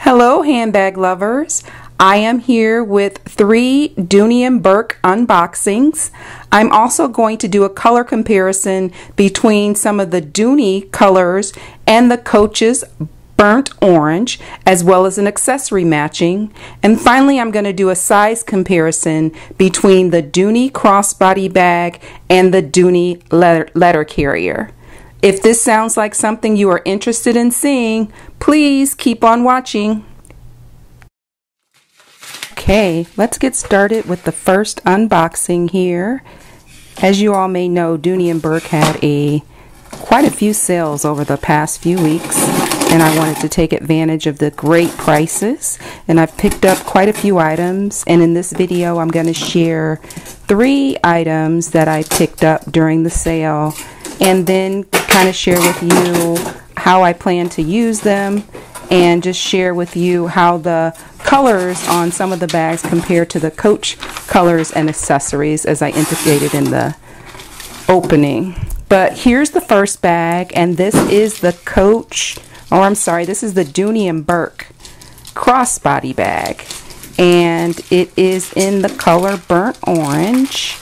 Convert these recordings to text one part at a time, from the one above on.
Hello handbag lovers, I am here with 3 Dooney Bourke unboxings. I'm also going to do a color comparison between some of the Dooney colors and the Coach's burnt orange, as well as an accessory matching. And finally I'm going to do a size comparison between the Dooney crossbody bag and the Dooney letter carrier. If this sounds like something you are interested in seeing, please keep on watching. Okay, let's get started with the first unboxing here. As you all may know, Dooney Bourke had quite a few sales over the past few weeks, and I wanted to take advantage of the great prices, and I've picked up quite a few items, and in this video I'm going to share 3 items that I picked up during the sale, and then kind of share with you how I plan to use them, and just share with you how the colors on some of the bags compare to the Coach colors and accessories, as I indicated in the opening. But here's the first bag, and this is the this is the Dooney Bourke crossbody bag, and it is in the color burnt orange.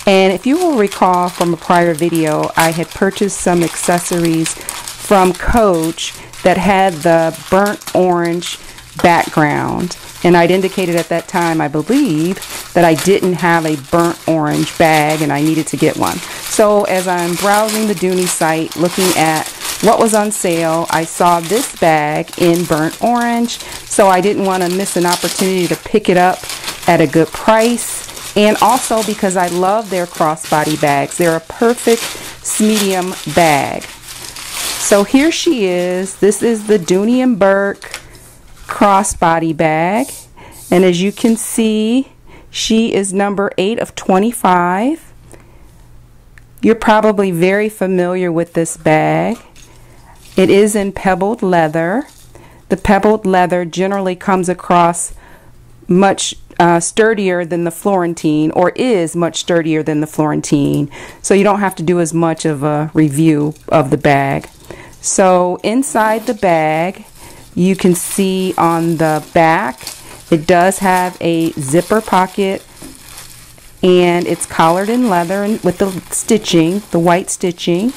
And if you will recall from a prior video, I had purchased some accessories from Coach that had the burnt orange background, and I'd indicated at that time, I believe, that I didn't have a burnt orange bag and I needed to get one. So as I'm browsing the Dooney site looking at what was on sale, I saw this bag in burnt orange, so I didn't want to miss an opportunity to pick it up at a good price. And also because I love their crossbody bags. They're a perfect medium bag. So here she is. This is the Dooney Bourke crossbody bag. And as you can see, she is number 8 of 25. You're probably very familiar with this bag. It is in pebbled leather. The pebbled leather generally comes across much sturdier than the Florentine, or is much sturdier than the Florentine, so you don't have to do as much of a review of the bag. So inside the bag, you can see on the back it does have a zipper pocket, and it's collared in leather and with the stitching, the white stitching.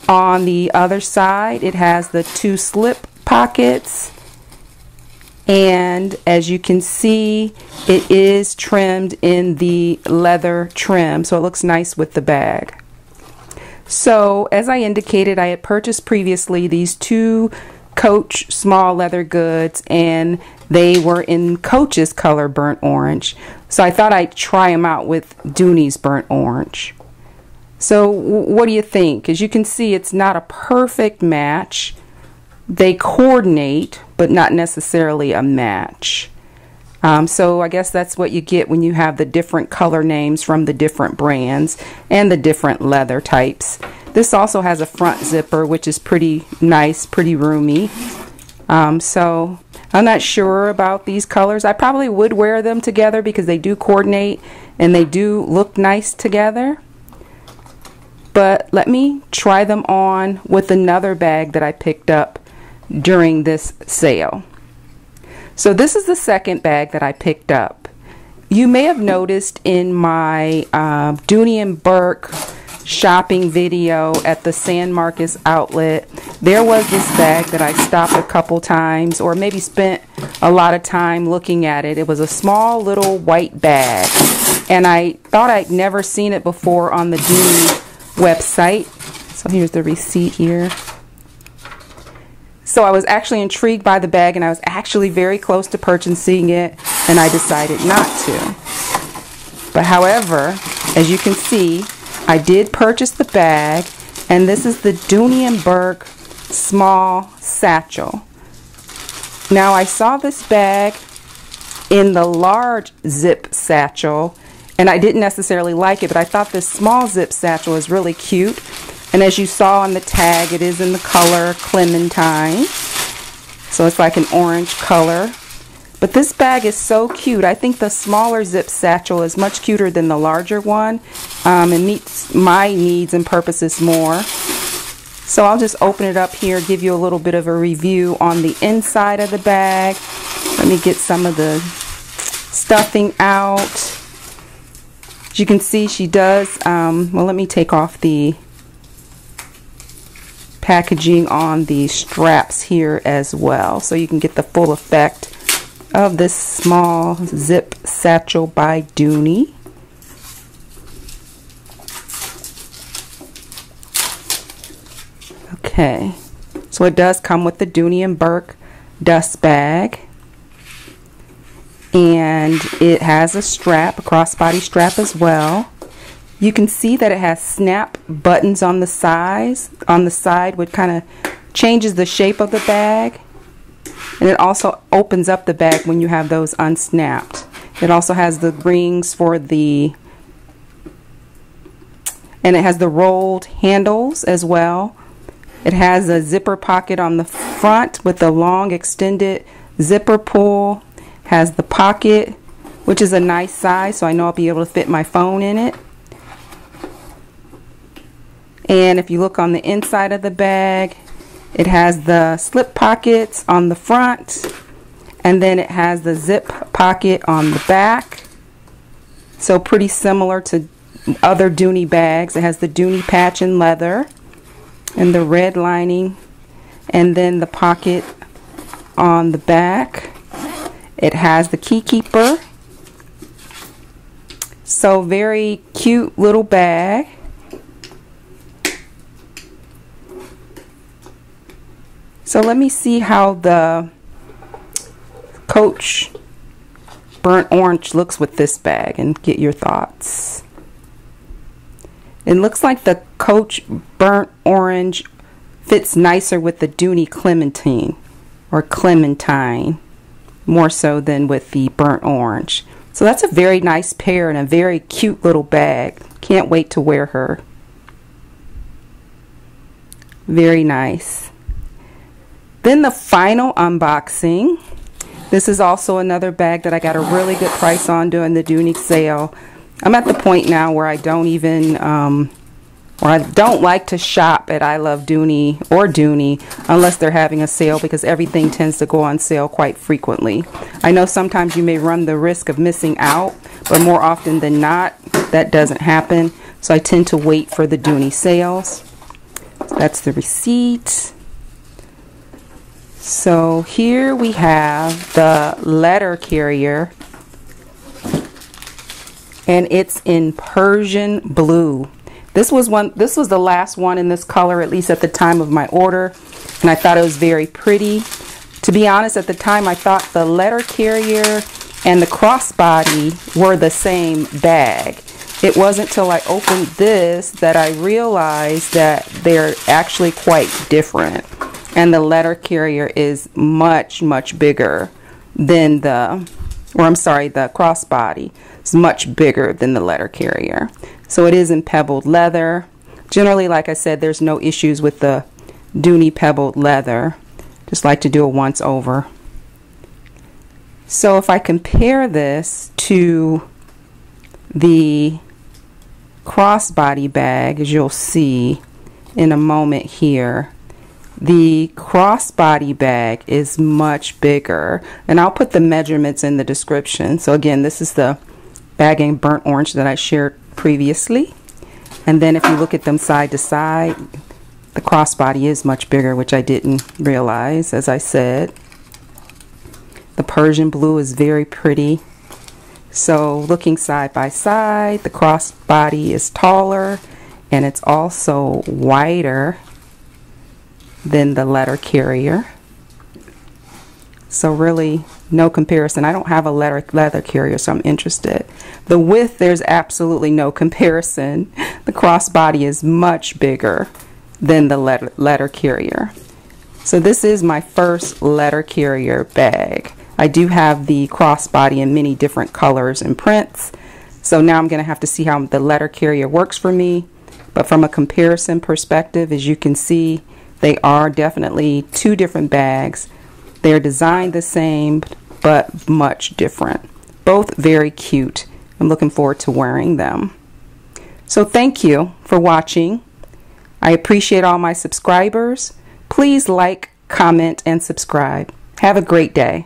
On the other side, it has the 2 slip pockets. And as you can see, it is trimmed in the leather trim, so it looks nice with the bag. So as I indicated, I had purchased previously these 2 Coach small leather goods, and they were in Coach's color burnt orange. So I thought I'd try them out with Dooney's burnt orange. So what do you think? As you can see, it's not a perfect match. They coordinate, but not necessarily a match. So I guess that's what you get when you have the different color names from the different brands and the different leather types. This also has a front zipper, which is pretty nice, pretty roomy. So I'm not sure about these colors. I probably would wear them together because they do coordinate and they do look nice together. But let me try them on with another bag that I picked up during this sale. So this is the second bag that I picked up. You may have noticed in my Dooney Bourke shopping video at the San Marcos outlet, there was this bag that I stopped a couple times, or maybe spent a lot of time looking at it. It was a small little white bag, and I thought I'd never seen it before on the Dooney website. So here's the receipt here. So I was actually intrigued by the bag, and I was actually very close to purchasing it, and I decided not to. But however, as you can see, I did purchase the bag, and this is the Dooney Bourke small satchel. Now I saw this bag in the large zip satchel, and I didn't necessarily like it, but I thought this small zip satchel is really cute. And as you saw on the tag, it is in the color Clementine. So it's like an orange color. But this bag is so cute. I think the smaller zip satchel is much cuter than the larger one. It meets my needs and purposes more. So I'll just open it up here, give you a little bit of a review on the inside of the bag. Let me get some of the stuffing out. As you can see, she does, well, let me take off the packaging on the straps here as well, so you can get the full effect of this small zip satchel by Dooney. Okay, so it does come with the Dooney Bourke dust bag, and it has a strap, a crossbody strap as well. You can see that it has snap buttons on the sides, which kind of changes the shape of the bag, and it also opens up the bag when you have those unsnapped. It also has the rings for the, and it has the rolled handles as well. It has a zipper pocket on the front with a long extended zipper pull. Has the pocket, which is a nice size, so I know I'll be able to fit my phone in it. And if you look on the inside of the bag, it has the slip pockets on the front, and then it has the zip pocket on the back. So pretty similar to other Dooney bags. It has the Dooney patch in leather and the red lining, and then the pocket on the back. It has the key keeper. So very cute little bag. So let me see how the Coach burnt orange looks with this bag and get your thoughts. It looks like the Coach burnt orange fits nicer with the Dooney Clementine or Clementine, more so than with the burnt orange. So that's a very nice pair and a very cute little bag. Can't wait to wear her. Very nice. Then the final unboxing. This is also another bag that I got a really good price on during the Dooney sale. I'm at the point now where I don't even, or I don't like to shop at I Love Dooney or Dooney unless they're having a sale, because everything tends to go on sale quite frequently. I know sometimes you may run the risk of missing out, but more often than not, that doesn't happen. So I tend to wait for the Dooney sales. So that's the receipt. So here we have the letter carrier, and it's in Persian blue. This was the last one in this color, at least at the time of my order, and I thought it was very pretty. To be honest, at the time I thought the letter carrier and the crossbody were the same bag. It wasn't till I opened this that I realized that they're actually quite different. And the letter carrier is much, much bigger than the crossbody is much bigger than the letter carrier. So it is in pebbled leather. Generally, like I said, there's no issues with the Dooney pebbled leather. Just like to do a once over. So if I compare this to the crossbody bag, as you'll see in a moment here, the crossbody bag is much bigger, and I'll put the measurements in the description. So again, this is the bag in burnt orange that I shared previously, and then if you look at them side to side, the crossbody is much bigger, which I didn't realize. As I said, the Persian blue is very pretty. So looking side by side, the crossbody is taller, and it's also wider than the letter carrier. So really no comparison. I don't have a leather carrier, so I'm interested. The width, there's absolutely no comparison. The crossbody is much bigger than the letter carrier. So this is my first letter carrier bag. I do have the crossbody in many different colors and prints. So now I'm going to have to see how the letter carrier works for me. But from a comparison perspective, as you can see, they are definitely two different bags. They're designed the same, but much different. Both very cute. I'm looking forward to wearing them. So thank you for watching. I appreciate all my subscribers. Please like, comment, and subscribe. Have a great day.